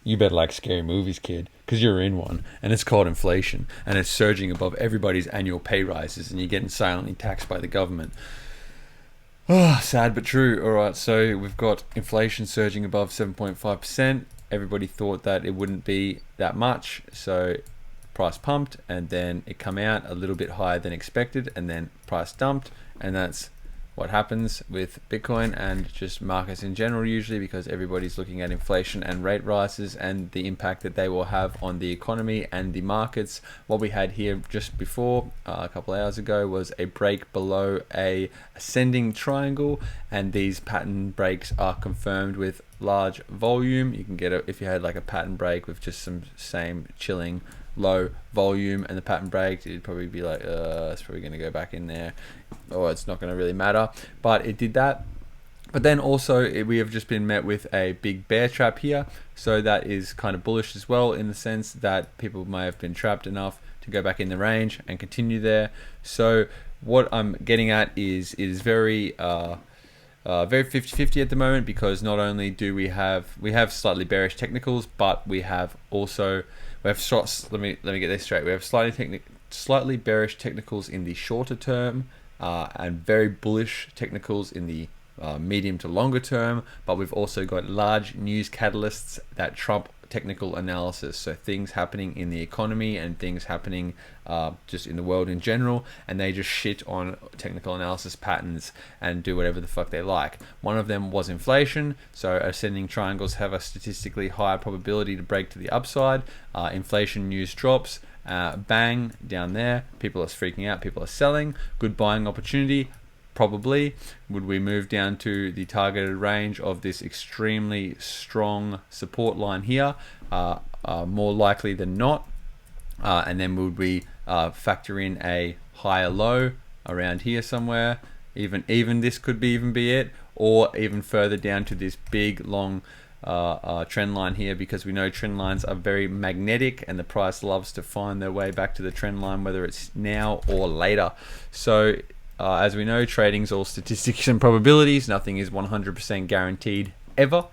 You better like scary movies, kid, because you're in one, and it's called inflation, and it's surging above everybody's annual pay rises, and you're getting silently taxed by the government. Oh, sad but true. All right, so we've got inflation surging above 7.5%. Everybody thought that it wouldn't be that much, so price pumped, and then it come out a little bit higher than expected, and then price dumped, and that's what happens with Bitcoin and just markets in general usually, because everybody's looking at inflation and rate rises and the impact that they will have on the economy and the markets. What we had here just before a couple of hours ago was a break below a ascending triangle, and these pattern breaks are confirmed with large volume. You can get it if you had like a pattern break with just some same chilling low volume, and the pattern break, it'd probably be like it's probably going to go back in there, or it's not going to really matter, but it did that. But then also we have just been met with a big bear trap here, so that is kind of bullish as well, in the sense that people may have been trapped enough to go back in the range and continue there. So what I'm getting at is it is very 50-50 at the moment, because not only do we have slightly bearish technicals, but we have let me get this straight. We have slightly bearish technicals in the shorter term, and very bullish technicals in the medium to longer term. But we've also got large news catalysts that trump technical analysis. So things happening in the economy and things happening just in the world in general, and they just shit on technical analysis patterns and do whatever the fuck they like. One of them was inflation. So ascending triangles have a statistically higher probability to break to the upside. Inflation news drops, bang, down there, people are freaking out, people are selling, good buying opportunity. Probably. Would we move down to the targeted range of this extremely strong support line here? More likely than not. And then would we factor in a higher low around here somewhere? Even this could even be it, or even further down to this big long trend line here, because we know trend lines are very magnetic, and the price loves to find their way back to the trend line, whether it's now or later. So as we know, trading's all statistics and probabilities. Nothing is 100% guaranteed ever.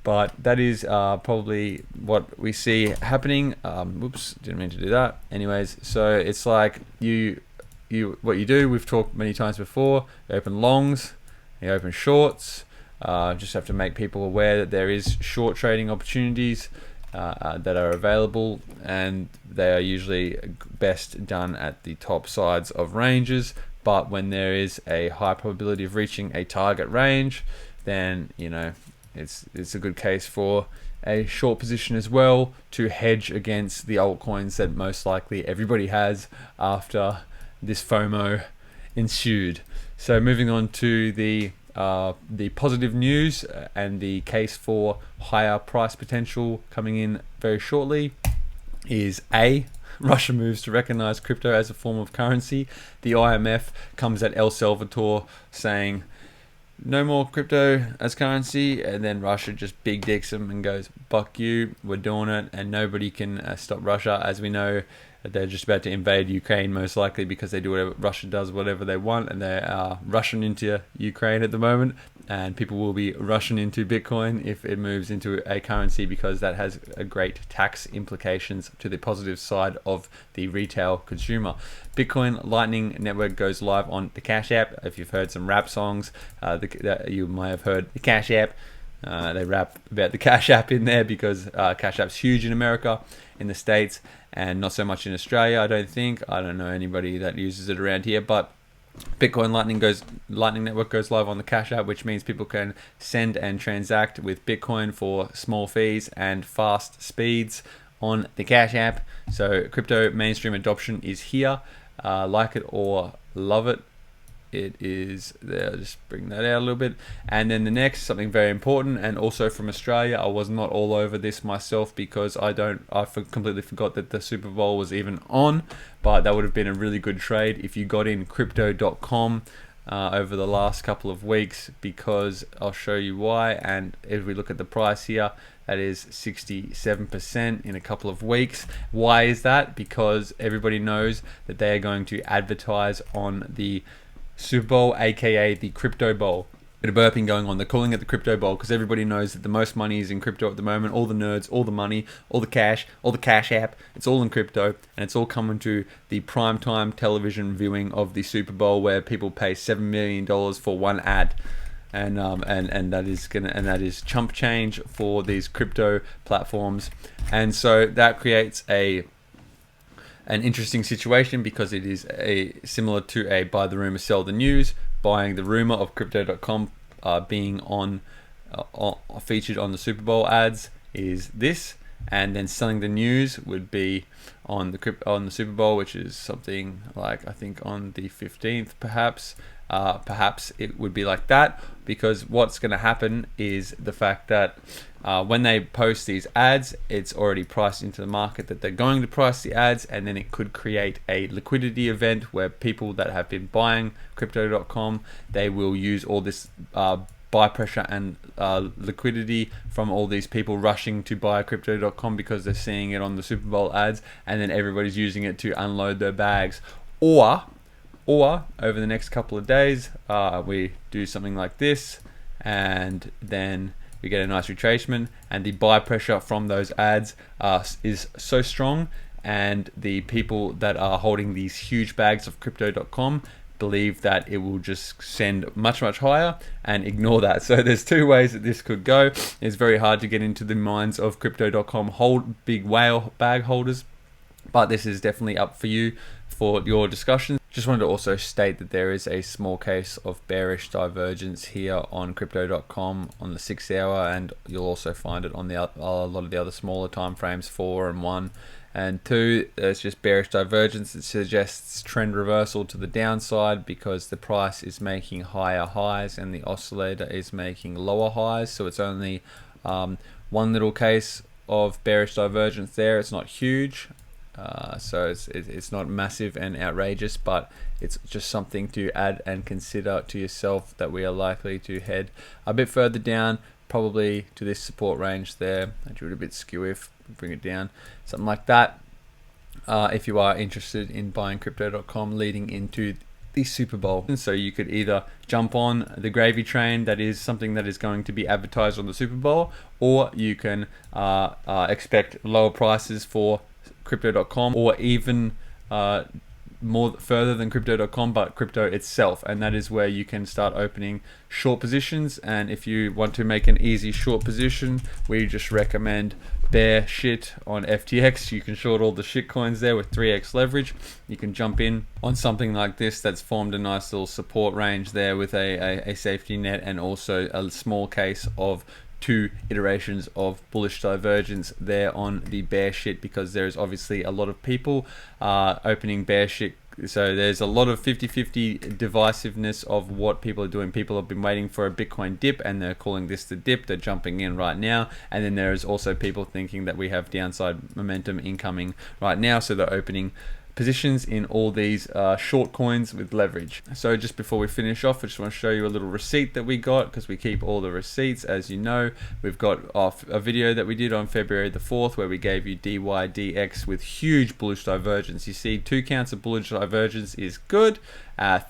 But that is probably what we see happening. Whoops, didn't mean to do that. Anyways, so it's like what you do, we've talked many times before, you open longs, you open shorts. Just have to make people aware that there is short trading opportunities that are available, and they are usually best done at the top sides of ranges. But when there is a high probability of reaching a target range, then it's a good case for a short position as well, to hedge against the altcoins that most likely everybody has after this FOMO ensued. So moving on to the positive news and the case for higher price potential coming in very shortly is Russia moves to recognize crypto as a form of currency. The IMF comes at El Salvador saying no more crypto as currency, and then Russia just big dicks them and goes, fuck you, we're doing it, and nobody can stop Russia. As we know, they're just about to invade Ukraine, most likely, because they do whatever Russia does, whatever they want, and they are rushing into Ukraine at the moment, and people will be rushing into Bitcoin if it moves into a currency, because that has a great tax implications to the positive side of the retail consumer. Bitcoin Lightning Network goes live on the Cash App. If you've heard some rap songs, you might have heard the Cash App. They rap about the Cash App in there, because Cash App's huge in America, in the States, and not so much in Australia, I don't think. I don't know anybody that uses it around here, but Bitcoin Lightning Network goes live on the Cash App, which means people can send and transact with Bitcoin for small fees and fast speeds on the Cash App. So crypto mainstream adoption is here. Like it or love it, it is there. I'll just bring that out a little bit. And then the next, something very important, and also from Australia. I was not all over this myself, because I completely forgot that the Super Bowl was even on, but that would have been a really good trade if you got in crypto.com over the last couple of weeks, because I'll show you why. And if we look at the price here, that is 67% in a couple of weeks. Why is that? Because everybody knows that they are going to advertise on the Super Bowl, aka the Crypto Bowl. Bit of burping going on. They're calling it the crypto bowl because everybody knows that the most money is in crypto at the moment. All the nerds, all the money, all the cash app, it's all in crypto, and it's all coming to the primetime television viewing of the Super Bowl where people pay $7 million for one ad. And that is chump change for these crypto platforms. And so that creates an interesting situation because it is similar to a buy the rumor, sell the news. Buying the rumor of crypto.com being featured on the Super Bowl ads is this, and then selling the news would be on the Super Bowl, which is something like, I think, on the 15th, perhaps. Perhaps it would be like that, because what's going to happen is the fact that when they post these ads, it's already priced into the market that they're going to price the ads, and then it could create a liquidity event where people that have been buying crypto.com, they will use all this buy pressure and liquidity from all these people rushing to buy crypto.com because they're seeing it on the Super Bowl ads, and then everybody's using it to unload their bags. Or over the next couple of days, we do something like this, and then we get a nice retracement, and the buy pressure from those ads is so strong, and the people that are holding these huge bags of crypto.com believe that it will just send much higher and ignore that. So there's two ways that this could go. It's very hard to get into the minds of crypto.com big whale bag holders, but this is definitely up for you for your discussion. Just wanted to also state that there is a small case of bearish divergence here on crypto.com on the 6 hour, and you'll also find it on a lot of the other smaller time frames, 4 and 1 and 2. There's just bearish divergence. It suggests trend reversal to the downside because the price is making higher highs and the oscillator is making lower highs. So it's only one little case of bearish divergence there. It's not huge. So it's not massive and outrageous, but it's just something to add and consider to yourself that we are likely to head a bit further down, probably to this support range there. I drew it a bit skew if bring it down, something like that. If you are interested in buying crypto.com leading into the Super Bowl. And so you could either jump on the gravy train, that is something that is going to be advertised on the Super Bowl, or you can expect lower prices for crypto.com, or even more further than crypto.com, but crypto itself, and that is where you can start opening short positions. And if you want to make an easy short position, we just recommend bear shit on FTX. You can short all the shit coins there with 3x leverage. You can jump in on something like this that's formed a nice little support range there with a safety net, and also a small case of 2 iterations of bullish divergence there on the bear shit, because there's obviously a lot of people opening bear shit. So there's a lot of 50-50 divisiveness of what people are doing. People have been waiting for a Bitcoin dip and they're calling this the dip. They're jumping in right now. And then there's also people thinking that we have downside momentum incoming right now, so they're opening positions in all these short coins with leverage. So just before we finish off, I just want to show you a little receipt that we got, because we keep all the receipts, as you know. We've got a video that we did on February the 4th where we gave you DYDX with huge bullish divergence. You see 2 counts of bullish divergence is good.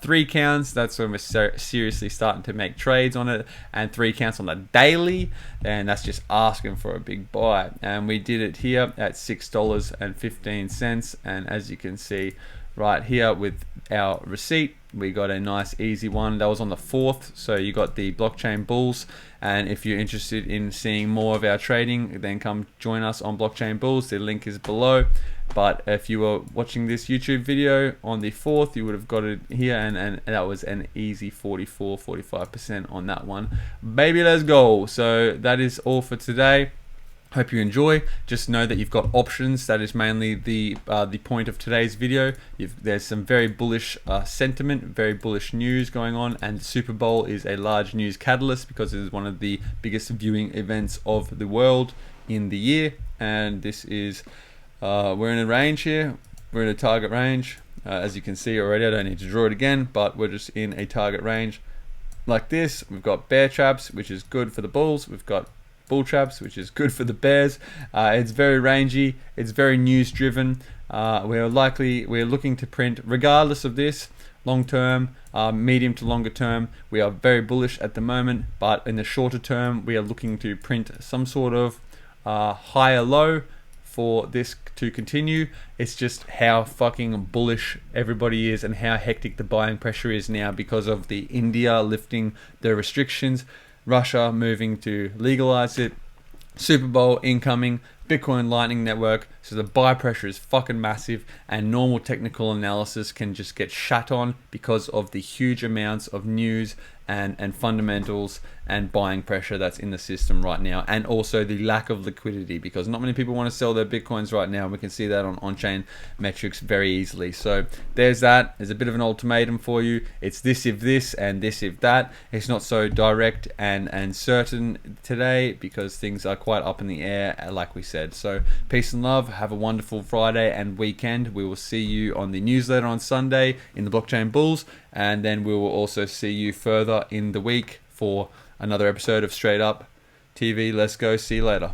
3 counts, that's when we're seriously starting to make trades on it, and 3 counts on the daily, and that's just asking for a big buy. And we did it here at $6.15, and as you can see right here with our receipt, we got a nice easy one. That was on the 4th, so you got the blockchain bulls. And if you're interested in seeing more of our trading, then come join us on Blockchain Bulls. The link is below. But if you were watching this YouTube video on the 4th, you would have got it here, and that was an easy 45% on that one. Baby, let's go. So that is all for today. Hope you enjoy. Just know that you've got options. That is mainly the point of today's video. There's some very bullish sentiment, very bullish news going on, and the Super Bowl is a large news catalyst because it is one of the biggest viewing events of the world in the year. And this is we're in a range here. We're in a target range, as you can see already. I don't need to draw it again, but we're just in a target range like this. We've got bear traps, which is good for the bulls. We've got bull traps, which is good for the bears. It's very rangy, it's very news driven. We're looking to print, regardless of this, long term, medium to longer term, we are very bullish at the moment, but in the shorter term, we are looking to print some sort of higher low for this to continue. It's just how fucking bullish everybody is and how hectic the buying pressure is now because of the India lifting the restrictions, Russia moving to legalize it, Super Bowl incoming, Bitcoin Lightning Network. So the buy pressure is fucking massive, and normal technical analysis can just get shat on because of the huge amounts of news and fundamentals and buying pressure that's in the system right now, and also the lack of liquidity because not many people want to sell their Bitcoins right now. We can see that on chain metrics very easily. So there's that. There's a bit of an ultimatum for you. It's this if this and this if that. It's not so direct and certain today because things are quite up in the air, like we said. So peace and love. Have a wonderful Friday and weekend. We will see you on the newsletter on Sunday in the Blockchain Bulls, and then we will also see you further in the week for another episode of Straight Up TV. Let's go. See you later.